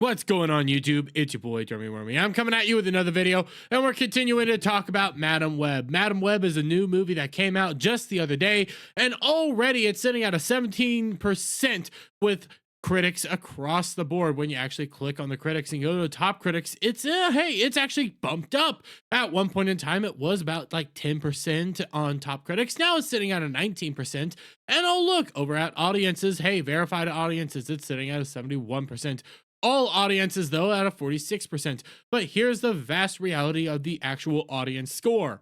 What's going on YouTube? It's your boy Jeremy Wormy. I'm coming at you with another video, and we're continuing to talk about Madam Web. Madam Web is a new movie that came out just the other day, and already it's sitting at a 17% with critics across the board. When you actually click on the critics and go to top critics, it's it's actually bumped up. At one point in time, it was about like 10% on top critics. Now it's sitting at a 19%. And oh look, over at audiences, hey, verified audiences, it's sitting at a 71%. All audiences, though, at a 46%. But here's the vast reality of the actual audience score.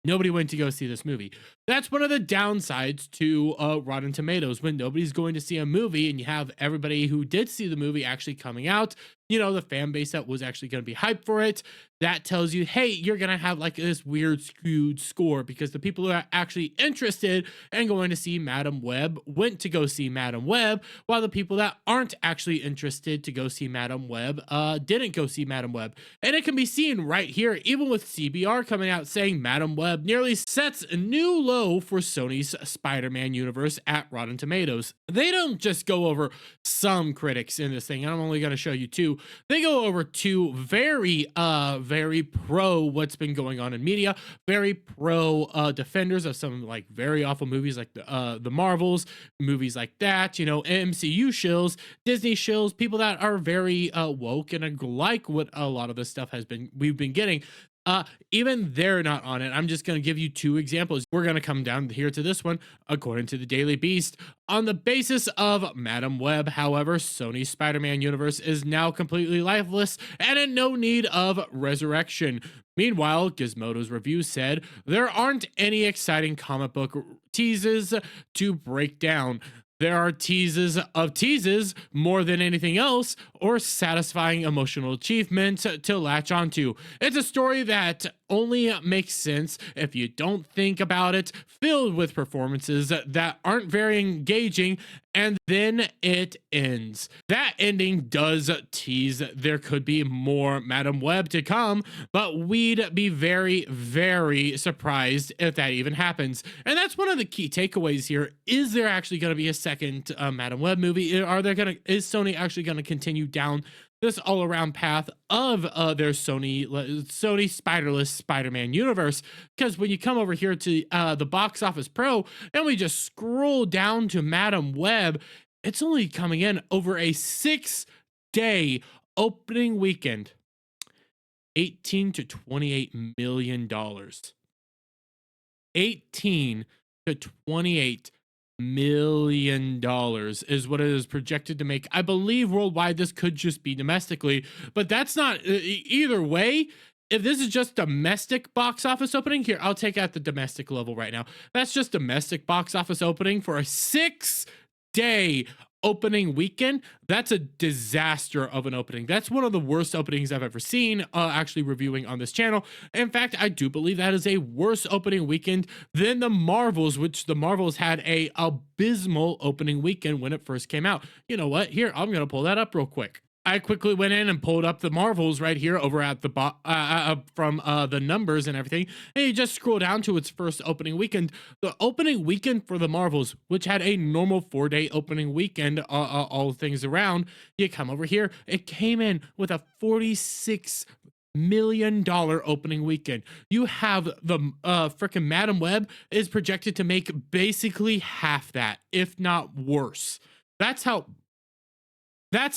Nobody went to go see this movie. That's one of the downsides to Rotten Tomatoes. When nobody's going to see a movie and you have everybody who did see the movie actually coming out, you know, the fan base that was actually going to be hyped for it, that tells you, hey, you're going to have like this weird skewed score because the people who are actually interested and going to see Madam Web went to go see Madam Web, while the people that aren't actually interested to go see Madam Web didn't go see Madam Web. And it can be seen right here, even with CBR coming out saying Madam Web nearly sets a new low for Sony's Spider-Man universe at Rotten Tomatoes. They don't just go over some critics in this thing, and I'm only going to show you two. They go over two very pro what's been going on in media, very pro defenders of some like very awful movies like the Marvels, movies like that, you know, MCU shills, Disney shills, people that are very woke and like what a lot of this stuff we've been getting. Even they're not on it. I'm just going to give you two examples. We're going to come down here to this one. According to the Daily Beast, on the basis of Madam Web, however, Sony's Spider-Man universe is now completely lifeless and in no need of resurrection. Meanwhile, Gizmodo's review said there aren't any exciting comic book teases to break down. There are teases of teases more than anything else, or satisfying emotional achievement to latch onto. It's a story that only makes sense if you don't think about it, filled with performances that aren't very engaging, and then it ends. That ending does tease there could be more Madam Web to come, but we'd be very, very surprised if that even happens. And that's one of the key takeaways here. Is there actually going to be a second Madam Web movie? Is Sony actually going to continue down this all-around path of their Sony Spiderless Spider-Man universe? Because when you come over here to the Box Office Pro and we just scroll down to Madam Web, it's only coming in over a 6-day opening weekend, $18 to $28 million. 18 to $28 million is what it is projected to make. I believe worldwide. This could just be domestically, but that's not either way. If this is just domestic box office opening, here, I'll take out the domestic level right now. That's just domestic box office opening for a 6-day opening weekend. That's a disaster of an opening. That's one of the worst openings I've ever seen, actually reviewing on this channel. In fact, I do believe that is a worse opening weekend than the Marvels, which the Marvels had a abysmal opening weekend when it first came out. You know what? Here, I'm going to pull that up real quick. I quickly went in and pulled up the Marvels right here over at the from the numbers and everything, and you just scroll down to its first opening weekend. The opening weekend for the Marvels, which had a normal 4-day opening weekend, all things around, you come over here, it came in with a $46 million opening weekend. You have the freaking Madam Web is projected to make basically half that, if not worse. That's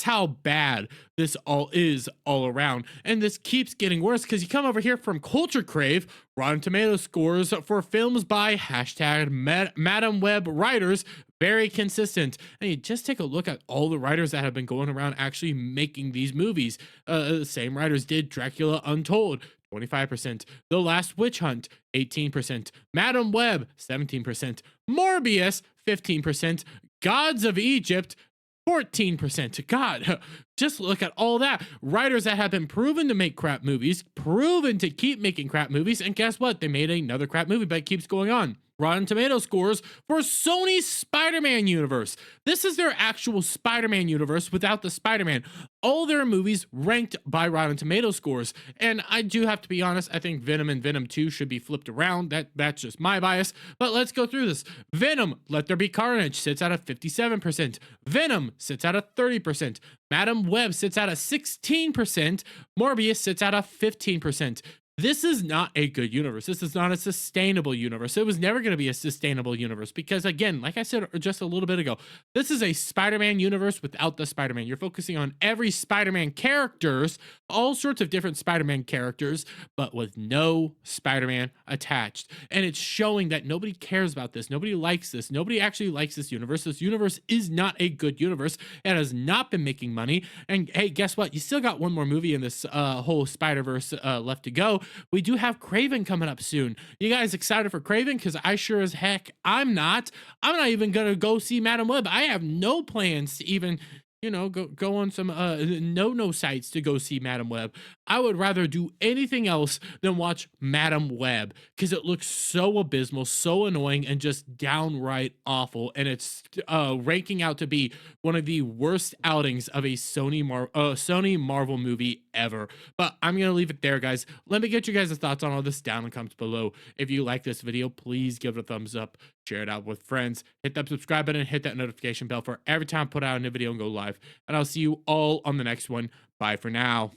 how bad this all is all around. And this keeps getting worse because you come over here from Culture Crave, Rotten Tomatoes scores for films by hashtag Madam Web writers, very consistent. And you just take a look at all the writers that have been going around actually making these movies. The same writers did Dracula Untold, 25%. The Last Witch Hunt, 18%. Madam Web, 17%. Morbius, 15%. Gods of Egypt, 14%. God, just look at all that. Writers that have been proven to make crap movies, proven to keep making crap movies, and guess what? They made another crap movie, but it keeps going on. Rotten Tomatoes scores for Sony's Spider-Man universe. This is their actual Spider-Man universe without the Spider-Man. All their movies ranked by Rotten Tomatoes scores. And I do have to be honest, I think Venom and Venom 2 should be flipped around. That's just my bias. But let's go through this. Venom, Let There Be Carnage, sits at a 57%. Venom sits at a 30%. Madam Web sits at a 16%, Morbius sits at a 15%. This is not a good universe. This is not a sustainable universe. It was never going to be a sustainable universe because, again, like I said just a little bit ago, this is a Spider-Man universe without the Spider-Man. You're focusing on every Spider-Man characters, all sorts of different Spider-Man characters, but with no Spider-Man attached. And it's showing that nobody cares about this. Nobody likes this. Nobody actually likes this universe. This universe is not a good universe. It has not been making money. And hey, guess what? You still got one more movie in this whole Spider-Verse left to go. We do have Craven coming up soon. You guys excited for Craven? Because I sure as heck I'm not. I'm not even gonna go see Madam Web. I have no plans to even, go on some no sites to go see Madam Web. I would rather do anything else than watch Madam Web because it looks so abysmal, so annoying, and just downright awful. And it's ranking out to be one of the worst outings of a Sony Marvel movie ever. But I'm gonna leave it there, guys. Let me get you guys' thoughts on all this down in the comments below. If you like this video, please give it a thumbs up, share it out with friends, hit that subscribe button, hit that notification bell for every time I put out a new video and go live. And I'll see you all on the next one. Bye for now.